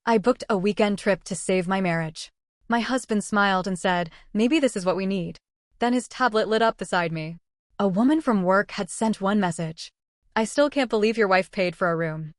I booked a weekend trip to save my marriage. My husband smiled and said, maybe this is what we need. Then his tablet lit up beside me. A woman from work had sent one message. I still can't believe your wife paid for a room.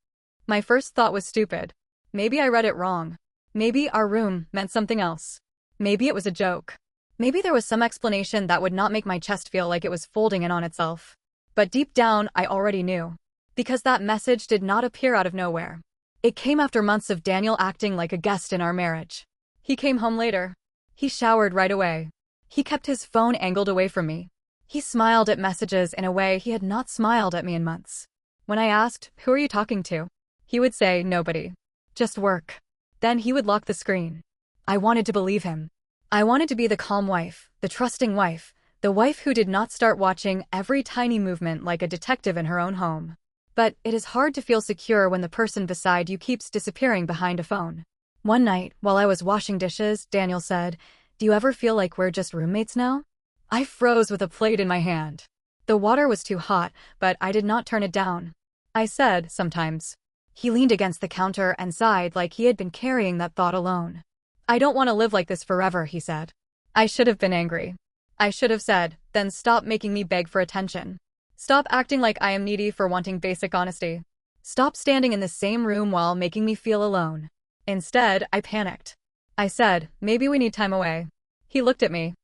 My first thought was stupid. Maybe I read it wrong. Maybe our room meant something else. Maybe it was a joke. Maybe there was some explanation that would not make my chest feel like it was folding in on itself. But deep down, I already knew. Because that message did not appear out of nowhere. It came after months of Daniel acting like a guest in our marriage. He came home later. He showered right away. He kept his phone angled away from me. He smiled at messages in a way he had not smiled at me in months. When I asked, "Who are you talking to?" he would say, "Nobody. Just work." Then he would lock the screen. I wanted to believe him. I wanted to be the calm wife, the trusting wife, the wife who did not start watching every tiny movement like a detective in her own home. But it is hard to feel secure when the person beside you keeps disappearing behind a phone. One night, while I was washing dishes, Daniel said, "Do you ever feel like we're just roommates now?" I froze with a plate in my hand. The water was too hot, but I did not turn it down. I said, "Sometimes." He leaned against the counter and sighed like he had been carrying that thought alone. "I don't want to live like this forever," he said. I should have been angry. I should have said, "Then stop making me beg for attention. Stop acting like I am needy for wanting basic honesty. Stop standing in the same room while making me feel alone." Instead, I panicked. I said, "Maybe we need time away." He looked at me.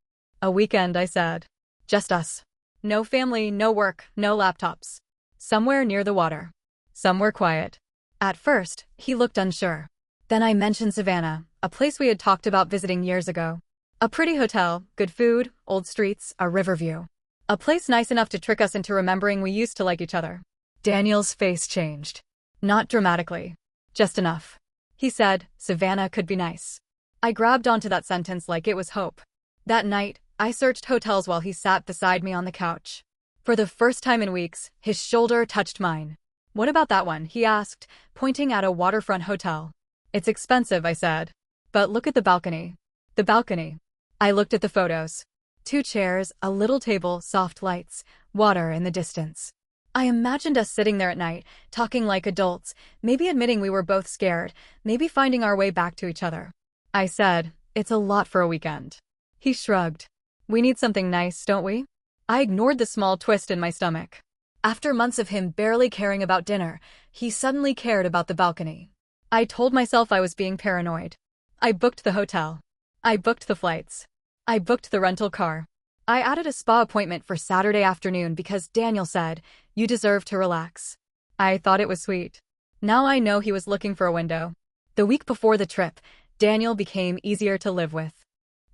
"A weekend," I said. "Just us. No family, no work, no laptops. Somewhere near the water. Somewhere quiet." At first, he looked unsure. Then I mentioned Savannah, a place we had talked about visiting years ago. A pretty hotel, good food, old streets, a river view. A place nice enough to trick us into remembering we used to like each other. Daniel's face changed. Not dramatically. Just enough. He said, "Savannah could be nice." I grabbed onto that sentence like it was hope. That night, I searched hotels while he sat beside me on the couch. For the first time in weeks, his shoulder touched mine. "What about that one?" he asked, pointing at a waterfront hotel. "It's expensive," I said. "But look at the balcony." The balcony. I looked at the photos. 2 chairs, a little table, soft lights, water in the distance. I imagined us sitting there at night, talking like adults, maybe admitting we were both scared, maybe finding our way back to each other. I said, "It's a lot for a weekend." He shrugged. "We need something nice, don't we?" I ignored the small twist in my stomach. After months of him barely caring about dinner, he suddenly cared about the balcony. I told myself I was being paranoid. I booked the hotel. I booked the flights. I booked the rental car. I added a spa appointment for Saturday afternoon because Daniel said, "You deserve to relax." I thought it was sweet. Now I know he was looking for a window. The week before the trip, Daniel became easier to live with.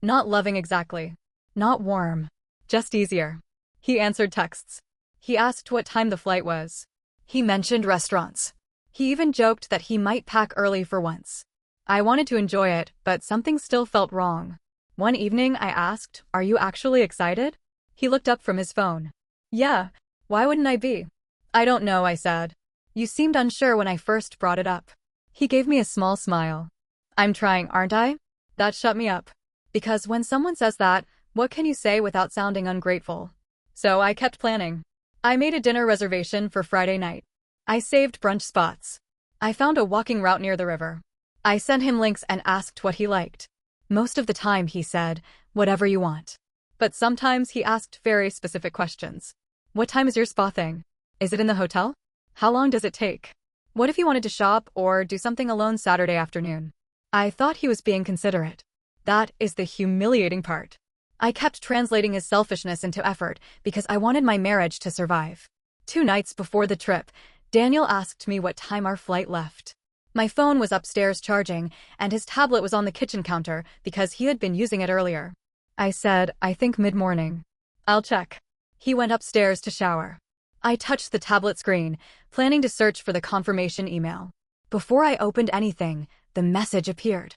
Not loving exactly. Not warm. Just easier. He answered texts. He asked what time the flight was. He mentioned restaurants. He even joked that he might pack early for once. I wanted to enjoy it, but something still felt wrong. One evening I asked, "Are you actually excited?" He looked up from his phone. "Yeah, why wouldn't I be?" "I don't know," I said. "You seemed unsure when I first brought it up." He gave me a small smile. "I'm trying, aren't I?" That shut me up. Because when someone says that, what can you say without sounding ungrateful? So I kept planning. I made a dinner reservation for Friday night. I saved brunch spots. I found a walking route near the river. I sent him links and asked what he liked. Most of the time he said, "Whatever you want." But sometimes he asked very specific questions. "What time is your spa thing? Is it in the hotel? How long does it take? What if you wanted to shop or do something alone Saturday afternoon?" I thought he was being considerate. That is the humiliating part. I kept translating his selfishness into effort because I wanted my marriage to survive. 2 nights before the trip, Daniel asked me what time our flight left. My phone was upstairs charging, and his tablet was on the kitchen counter because he had been using it earlier. I said, "I think mid-morning." "I'll check." He went upstairs to shower. I touched the tablet screen, planning to search for the confirmation email. Before I opened anything, the message appeared.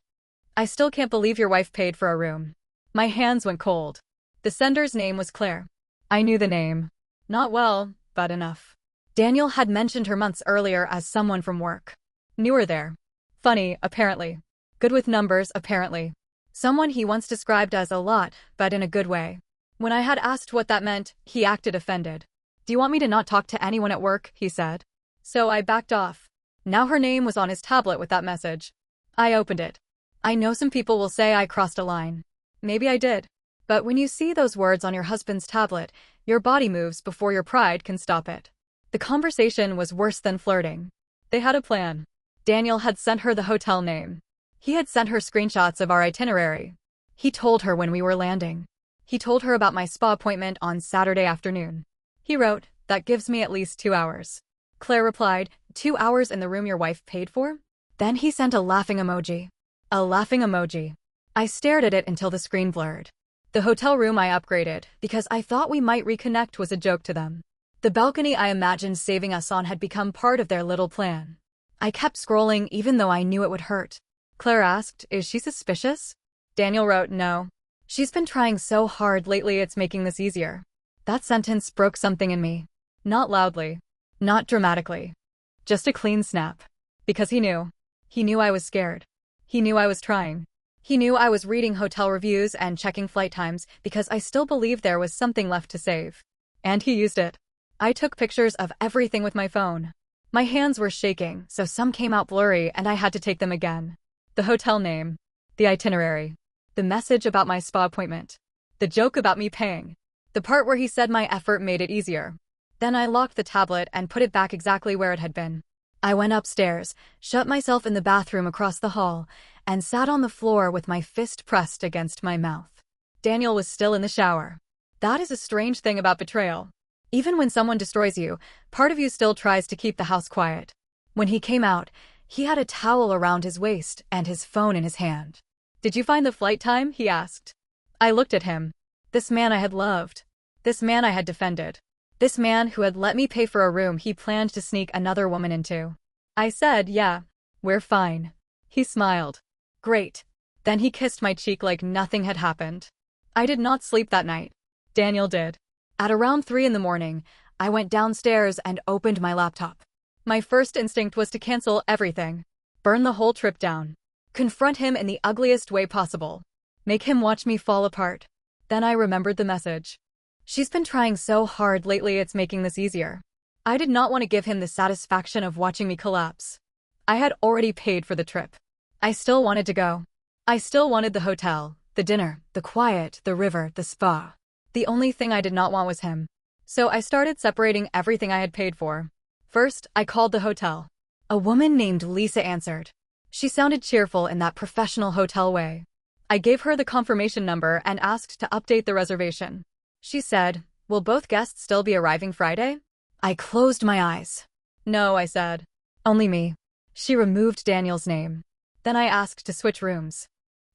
"I still can't believe your wife paid for a room." My hands went cold. The sender's name was Claire. I knew the name. Not well, but enough. Daniel had mentioned her months earlier as someone from work. Knew her there. Funny, apparently. Good with numbers, apparently. Someone he once described as a lot, but in a good way. When I had asked what that meant, he acted offended. "Do you want me to not talk to anyone at work?" he said. So I backed off. Now her name was on his tablet with that message. I opened it. I know some people will say I crossed a line. Maybe I did. But when you see those words on your husband's tablet, your body moves before your pride can stop it. The conversation was worse than flirting. They had a plan. Daniel had sent her the hotel name. He had sent her screenshots of our itinerary. He told her when we were landing. He told her about my spa appointment on Saturday afternoon. He wrote, "That gives me at least 2 hours." Claire replied, "2 hours in the room your wife paid for?" Then he sent a laughing emoji. A laughing emoji. I stared at it until the screen blurred. The hotel room I upgraded because I thought we might reconnect was a joke to them. The balcony I imagined saving us on had become part of their little plan. I kept scrolling even though I knew it would hurt. Claire asked, "Is she suspicious?" Daniel wrote, "No. She's been trying so hard lately it's making this easier." That sentence broke something in me. Not loudly. Not dramatically. Just a clean snap. Because he knew. He knew I was scared. He knew I was trying. He knew I was reading hotel reviews and checking flight times because I still believed there was something left to save. And he used it. I took pictures of everything with my phone. My hands were shaking, so some came out blurry and I had to take them again. The hotel name. The itinerary. The message about my spa appointment. The joke about me paying. The part where he said my effort made it easier. Then I locked the tablet and put it back exactly where it had been. I went upstairs, shut myself in the bathroom across the hall, and sat on the floor with my fist pressed against my mouth. Daniel was still in the shower. That is a strange thing about betrayal. Even when someone destroys you, part of you still tries to keep the house quiet. When he came out, he had a towel around his waist and his phone in his hand. "Did you find the flight time?" he asked. I looked at him. This man I had loved. This man I had defended. This man who had let me pay for a room he planned to sneak another woman into. I said, "Yeah, we're fine." He smiled. "Great." Then he kissed my cheek like nothing had happened. I did not sleep that night. Daniel did. At around 3 in the morning, I went downstairs and opened my laptop. My first instinct was to cancel everything. Burn the whole trip down. Confront him in the ugliest way possible. Make him watch me fall apart. Then I remembered the message. "She's been trying so hard lately it's making this easier." I did not want to give him the satisfaction of watching me collapse. I had already paid for the trip. I still wanted to go. I still wanted the hotel, the dinner, the quiet, the river, the spa. The only thing I did not want was him. So I started separating everything I had paid for. First, I called the hotel. A woman named Lisa answered. She sounded cheerful in that professional hotel way. I gave her the confirmation number and asked to update the reservation. She said, "Will both guests still be arriving Friday?" I closed my eyes. "No," I said. "Only me." She removed Daniel's name. Then I asked to switch rooms.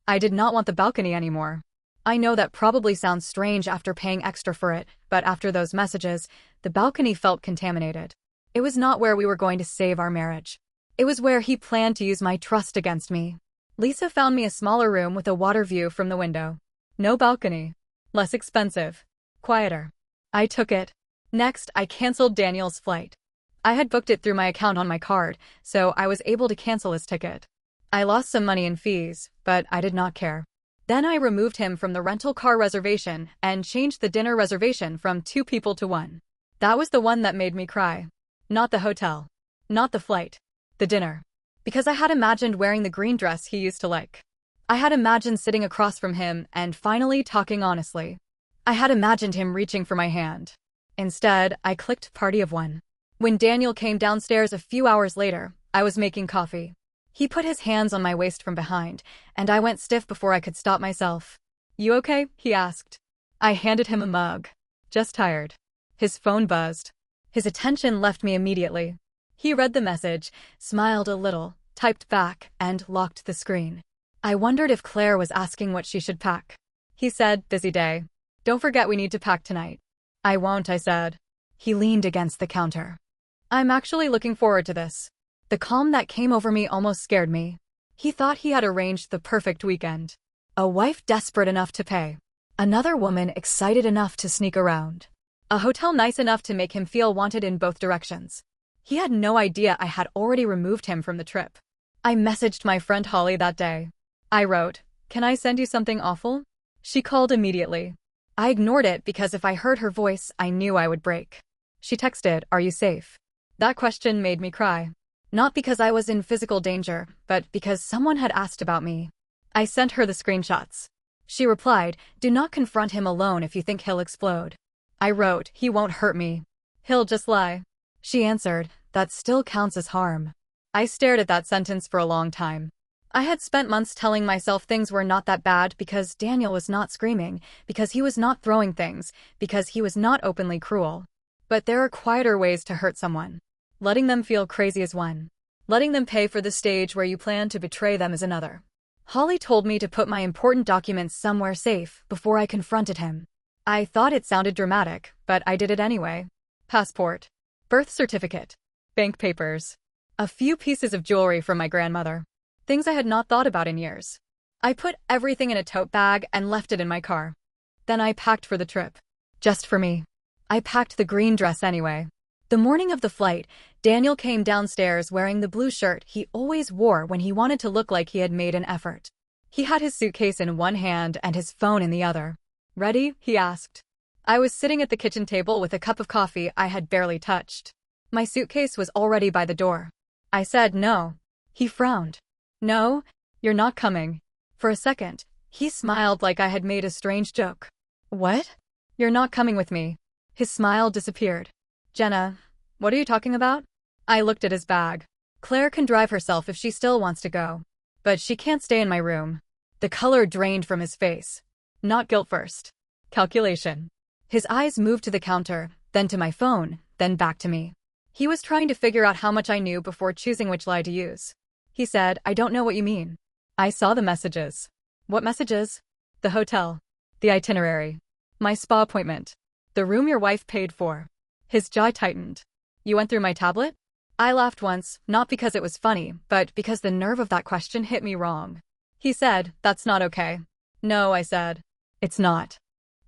I did not want the balcony anymore. I know that probably sounds strange after paying extra for it, but after those messages, the balcony felt contaminated. It was not where we were going to save our marriage. It was where he planned to use my trust against me. Lisa found me a smaller room with a water view from the window. No balcony. Less expensive. Quieter. I took it. Next, I canceled Daniel's flight. I had booked it through my account on my card, so I was able to cancel his ticket. I lost some money in fees, but I did not care. Then I removed him from the rental car reservation and changed the dinner reservation from 2 people to 1. That was the one that made me cry. Not the hotel. Not the flight. The dinner. Because I had imagined wearing the green dress he used to like. I had imagined sitting across from him and finally talking honestly. I had imagined him reaching for my hand. Instead, I clicked party of 1. When Daniel came downstairs a few hours later, I was making coffee. He put his hands on my waist from behind, and I went stiff before I could stop myself. "You okay?" he asked. I handed him a mug. "Just tired." His phone buzzed. His attention left me immediately. He read the message, smiled a little, typed back, and locked the screen. I wondered if Claire was asking what she should pack. He said, "Busy day. Don't forget we need to pack tonight." "I won't," I said. He leaned against the counter. "I'm actually looking forward to this." The calm that came over me almost scared me. He thought he had arranged the perfect weekend. A wife desperate enough to pay. Another woman excited enough to sneak around. A hotel nice enough to make him feel wanted in both directions. He had no idea I had already removed him from the trip. I messaged my friend Holly that day. I wrote, "Can I send you something awful?" She called immediately. I ignored it because if I heard her voice, I knew I would break. She texted, "Are you safe?" That question made me cry. Not because I was in physical danger, but because someone had asked about me. I sent her the screenshots. She replied, "Do not confront him alone if you think he'll explode." I wrote, "He won't hurt me. He'll just lie." She answered, "That still counts as harm." I stared at that sentence for a long time. I had spent months telling myself things were not that bad because Daniel was not screaming, because he was not throwing things, because he was not openly cruel. But there are quieter ways to hurt someone. Letting them feel crazy is one. Letting them pay for the stage where you plan to betray them is another. Holly told me to put my important documents somewhere safe before I confronted him. I thought it sounded dramatic, but I did it anyway. Passport, birth certificate, bank papers, a few pieces of jewelry from my grandmother. Things I had not thought about in years. I put everything in a tote bag and left it in my car. Then I packed for the trip. Just for me. I packed the green dress anyway. The morning of the flight, Daniel came downstairs wearing the blue shirt he always wore when he wanted to look like he had made an effort. He had his suitcase in one hand and his phone in the other. "Ready?" he asked. I was sitting at the kitchen table with a cup of coffee I had barely touched. My suitcase was already by the door. I said no. He frowned. "No, you're not coming." For a second, he smiled like I had made a strange joke. "What?" "You're not coming with me." His smile disappeared. "Jenna, what are you talking about?" I looked at his bag. "Claire can drive herself if she still wants to go. But she can't stay in my room." The color drained from his face. Not guilt first. Calculation. His eyes moved to the counter, then to my phone, then back to me. He was trying to figure out how much I knew before choosing which lie to use. He said, "I don't know what you mean." I saw the messages. "What messages?" "The hotel. The itinerary. My spa appointment. The room your wife paid for." His jaw tightened. "You went through my tablet?" I laughed once, not because it was funny, but because the nerve of that question hit me wrong. He said, "That's not okay." "No," I said. "It's not.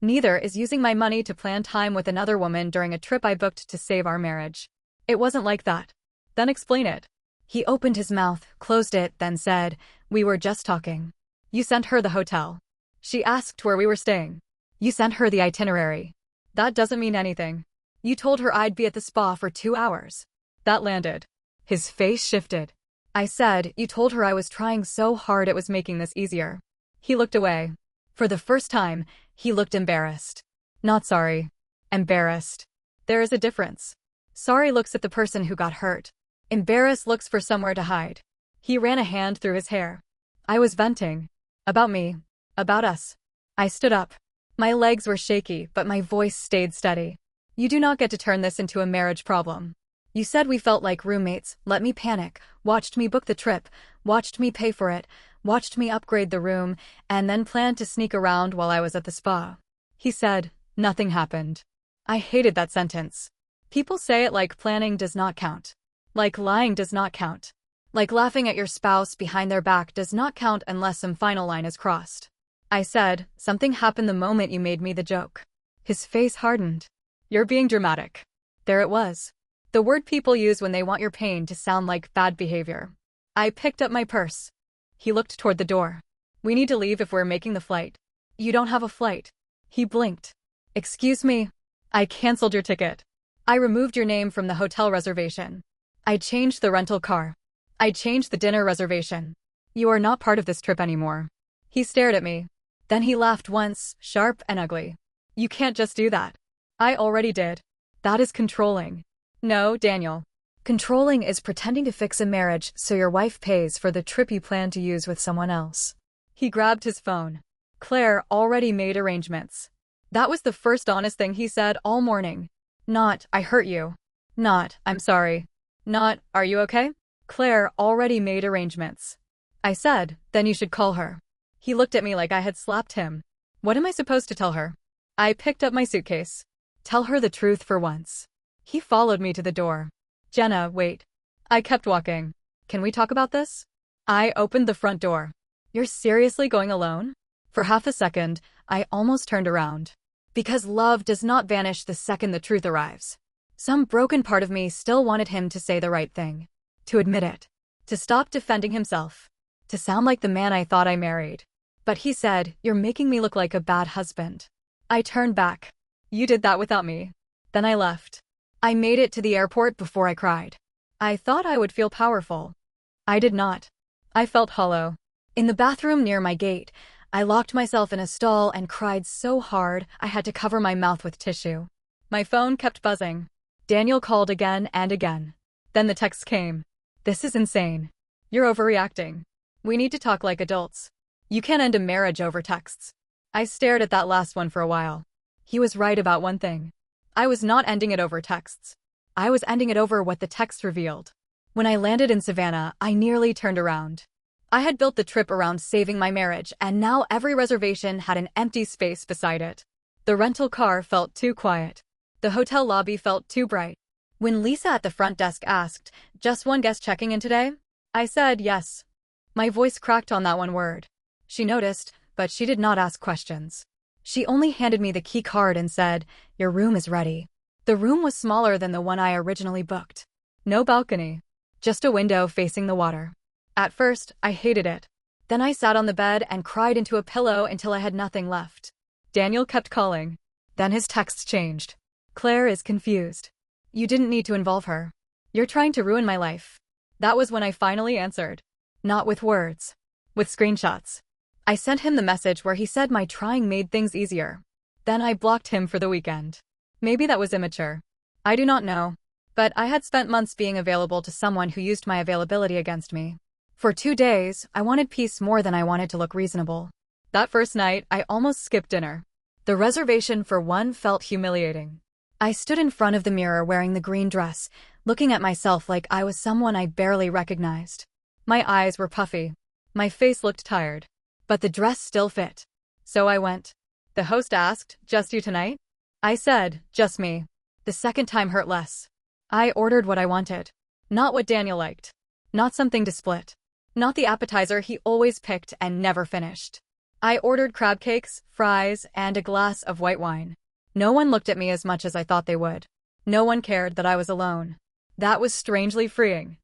Neither is using my money to plan time with another woman during a trip I booked to save our marriage. It wasn't like that." "Then explain it." He opened his mouth, closed it, then said, "We were just talking. You sent her the hotel. She asked where we were staying. You sent her the itinerary. That doesn't mean anything. You told her I'd be at the spa for 2 hours. That landed." His face shifted. I said, "You told her I was trying so hard it was making this easier." He looked away. For the first time, he looked embarrassed. Not sorry. Embarrassed. There is a difference. Sorry looks at the person who got hurt. Embarrassed looks for somewhere to hide. He ran a hand through his hair. I was venting. About me. About us. I stood up. My legs were shaky, but my voice stayed steady. "You do not get to turn this into a marriage problem. You said we felt like roommates, let me panic, watched me book the trip, watched me pay for it, watched me upgrade the room, and then planned to sneak around while I was at the spa." He said, "Nothing happened." I hated that sentence. People say it like planning does not count. Like lying does not count. Like laughing at your spouse behind their back does not count unless some final line is crossed. I said, "Something happened the moment you made me the joke." His face hardened. "You're being dramatic." There it was. The word people use when they want your pain to sound like bad behavior. I picked up my purse. He looked toward the door. "We need to leave if we're making the flight." "You don't have a flight." He blinked. "Excuse me. I canceled your ticket. I removed your name from the hotel reservation. I changed the rental car. I changed the dinner reservation. You are not part of this trip anymore." He stared at me. Then he laughed once, sharp and ugly. "You can't just do that." I already did. That is controlling. No, Daniel. Controlling is pretending to fix a marriage so your wife pays for the trip you plan to use with someone else. He grabbed his phone. Claire already made arrangements. That was the first honest thing he said all morning. Not, "I hurt you." Not, "I'm sorry." Not, "Are you okay?" Claire already made arrangements. I said, "Then you should call her." He looked at me like I had slapped him. "What am I supposed to tell her?" I picked up my suitcase. "Tell her the truth for once." He followed me to the door. "Jenna, wait." I kept walking. "Can we talk about this?" I opened the front door. "You're seriously going alone?" For half a second, I almost turned around. Because love does not vanish the second the truth arrives. Some broken part of me still wanted him to say the right thing. To admit it. To stop defending himself. To sound like the man I thought I married. But he said, "You're making me look like a bad husband." I turned back. "You did that without me." Then I left. I made it to the airport before I cried. I thought I would feel powerful. I did not. I felt hollow. In the bathroom near my gate, I locked myself in a stall and cried so hard I had to cover my mouth with tissue. My phone kept buzzing. Daniel called again and again. Then the text came. This is insane. You're overreacting. We need to talk like adults. You can't end a marriage over texts. I stared at that last one for a while. He was right about one thing. I was not ending it over texts. I was ending it over what the text revealed. When I landed in Savannah, I nearly turned around. I had built the trip around saving my marriage, and now every reservation had an empty space beside it. The rental car felt too quiet. The hotel lobby felt too bright. When Lisa at the front desk asked, "Just one guest checking in today?" I said yes. My voice cracked on that one word. She noticed, but she did not ask questions. She only handed me the key card and said, "Your room is ready." The room was smaller than the one I originally booked. No balcony. Just a window facing the water. At first, I hated it. Then I sat on the bed and cried into a pillow until I had nothing left. Daniel kept calling. Then his texts changed. "Claire is confused. You didn't need to involve her. You're trying to ruin my life." That was when I finally answered. Not with words. With screenshots. I sent him the message where he said my trying made things easier. Then I blocked him for the weekend. Maybe that was immature. I do not know. But I had spent months being available to someone who used my availability against me. For 2 days, I wanted peace more than I wanted to look reasonable. That first night, I almost skipped dinner. The reservation for one felt humiliating. I stood in front of the mirror wearing the green dress, looking at myself like I was someone I barely recognized. My eyes were puffy. My face looked tired. But the dress still fit. So I went. The host asked, "Just you tonight?" I said, "Just me." The second time hurt less. I ordered what I wanted. Not what Daniel liked. Not something to split. Not the appetizer he always picked and never finished. I ordered crab cakes, fries, and a glass of white wine. No one looked at me as much as I thought they would. No one cared that I was alone. That was strangely freeing.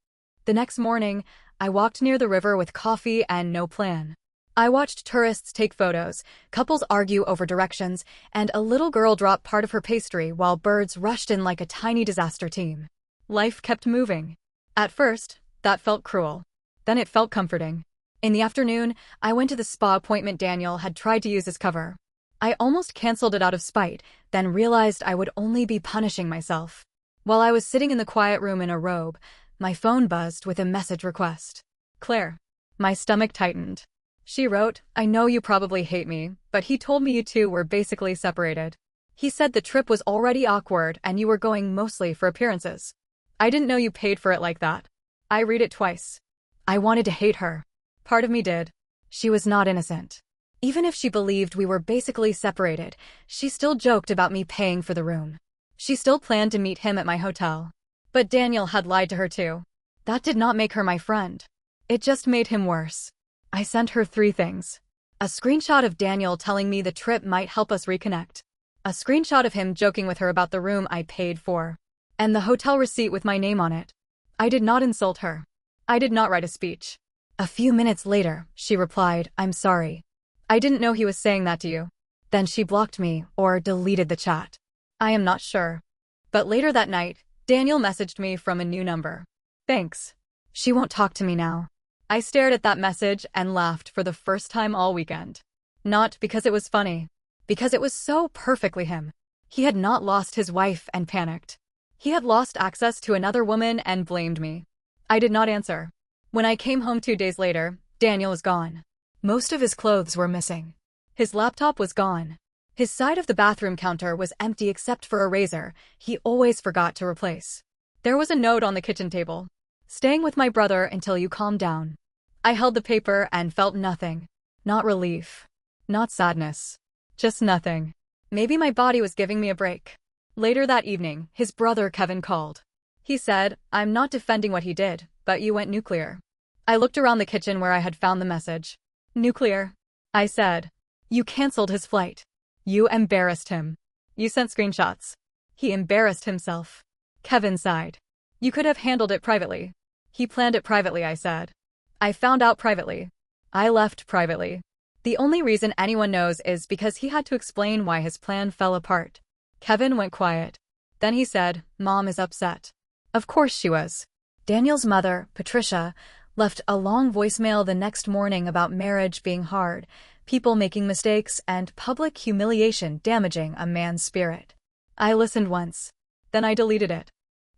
The next morning, I walked near the river with coffee and no plan. I watched tourists take photos, couples argue over directions, and a little girl drop part of her pastry while birds rushed in like a tiny disaster team. Life kept moving. At first, that felt cruel. Then it felt comforting. In the afternoon, I went to the spa appointment Daniel had tried to use as cover. I almost canceled it out of spite, then realized I would only be punishing myself. While I was sitting in the quiet room in a robe, my phone buzzed with a message request. "Claire." My stomach tightened. She wrote, "I know you probably hate me, but he told me you two were basically separated. He said the trip was already awkward and you were going mostly for appearances. I didn't know you paid for it like that." I read it twice. I wanted to hate her. Part of me did. She was not innocent. Even if she believed we were basically separated, she still joked about me paying for the room. She still planned to meet him at my hotel. But Daniel had lied to her too. That did not make her my friend. It just made him worse. I sent her 3 things. A screenshot of Daniel telling me the trip might help us reconnect. A screenshot of him joking with her about the room I paid for. And the hotel receipt with my name on it. I did not insult her. I did not write a speech. A few minutes later, she replied, "I'm sorry. I didn't know he was saying that to you." Then she blocked me or deleted the chat. I am not sure. But later that night, Daniel messaged me from a new number. "Thanks. She won't talk to me now." I stared at that message and laughed for the first time all weekend. Not because it was funny. Because it was so perfectly him. He had not lost his wife and panicked. He had lost access to another woman and blamed me. I did not answer. When I came home 2 days later, Daniel was gone. Most of his clothes were missing. His laptop was gone. His side of the bathroom counter was empty except for a razor he always forgot to replace. There was a note on the kitchen table. "Staying with my brother until you calm down." I held the paper and felt nothing. Not relief. Not sadness. Just nothing. Maybe my body was giving me a break. Later that evening, his brother Kevin called. He said, "I'm not defending what he did, but you went nuclear." I looked around the kitchen where I had found the message. "Nuclear?" I said. "You canceled his flight. You embarrassed him. You sent screenshots." "He embarrassed himself." Kevin sighed. "You could have handled it privately." "He planned it privately," I said. "I found out privately. I left privately. The only reason anyone knows is because he had to explain why his plan fell apart." Kevin went quiet. Then he said, "Mom is upset." Of course she was. Daniel's mother, Patricia, left a long voicemail the next morning about marriage being hard, people making mistakes, and public humiliation damaging a man's spirit. I listened once. Then I deleted it.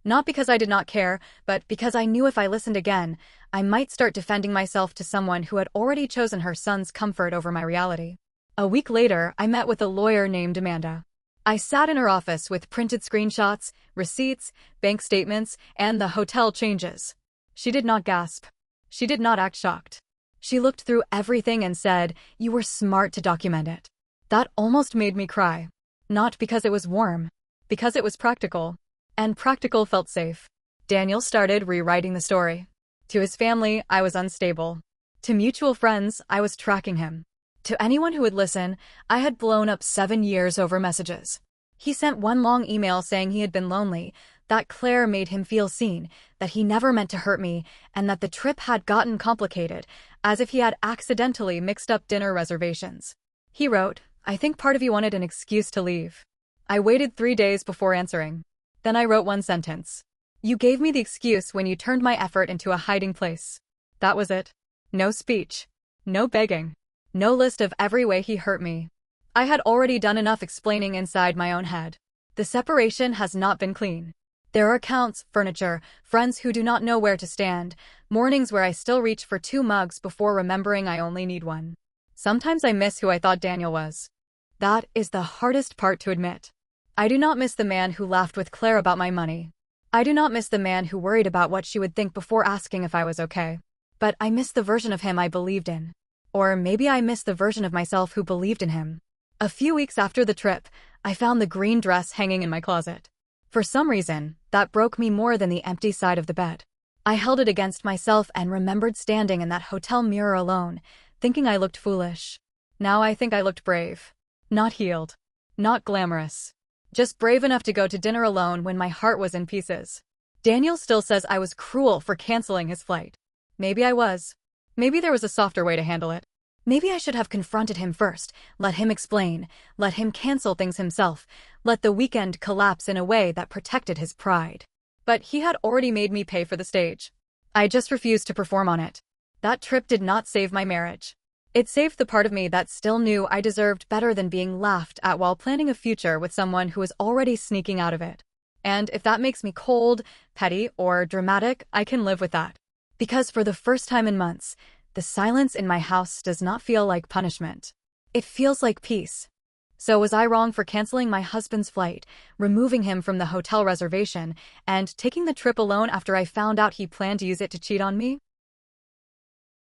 Not because I did not care, but because I knew if I listened again, I might start defending myself to someone who had already chosen her son's comfort over my reality. A week later, I met with a lawyer named Amanda. I sat in her office with printed screenshots, receipts, bank statements, and the hotel changes. She did not gasp. She did not act shocked. She looked through everything and said, "You were smart to document it." That almost made me cry. Not because it was warm, because it was practical. And practical felt safe. Daniel started rewriting the story. To his family, I was unstable. To mutual friends, I was tracking him. To anyone who would listen, I had blown up 7 years over messages. He sent one long email saying he had been lonely, that Claire made him feel seen, that he never meant to hurt me, and that the trip had gotten complicated, as if he had accidentally mixed up dinner reservations. He wrote, "I think part of you wanted an excuse to leave." I waited 3 days before answering. Then I wrote one sentence. "You gave me the excuse when you turned my effort into a hiding place." That was it. No speech. No begging. No list of every way he hurt me. I had already done enough explaining inside my own head. The separation has not been clean. There are accounts, furniture, friends who do not know where to stand, mornings where I still reach for 2 mugs before remembering I only need one. Sometimes I miss who I thought Daniel was. That is the hardest part to admit. I do not miss the man who laughed with Claire about my money. I do not miss the man who worried about what she would think before asking if I was okay. But I miss the version of him I believed in. Or maybe I miss the version of myself who believed in him. A few weeks after the trip, I found the green dress hanging in my closet. For some reason, that broke me more than the empty side of the bed. I held it against myself and remembered standing in that hotel mirror alone, thinking I looked foolish. Now I think I looked brave. Not healed. Not glamorous. Just brave enough to go to dinner alone when my heart was in pieces. Daniel still says I was cruel for canceling his flight. Maybe I was. Maybe there was a softer way to handle it. Maybe I should have confronted him first, let him explain, let him cancel things himself, let the weekend collapse in a way that protected his pride. But he had already made me pay for the stage. I just refused to perform on it. That trip did not save my marriage. It saved the part of me that still knew I deserved better than being laughed at while planning a future with someone who was already sneaking out of it. And if that makes me cold, petty, or dramatic, I can live with that. Because for the first time in months, the silence in my house does not feel like punishment. It feels like peace. So was I wrong for canceling my husband's flight, removing him from the hotel reservation, and taking the trip alone after I found out he planned to use it to cheat on me?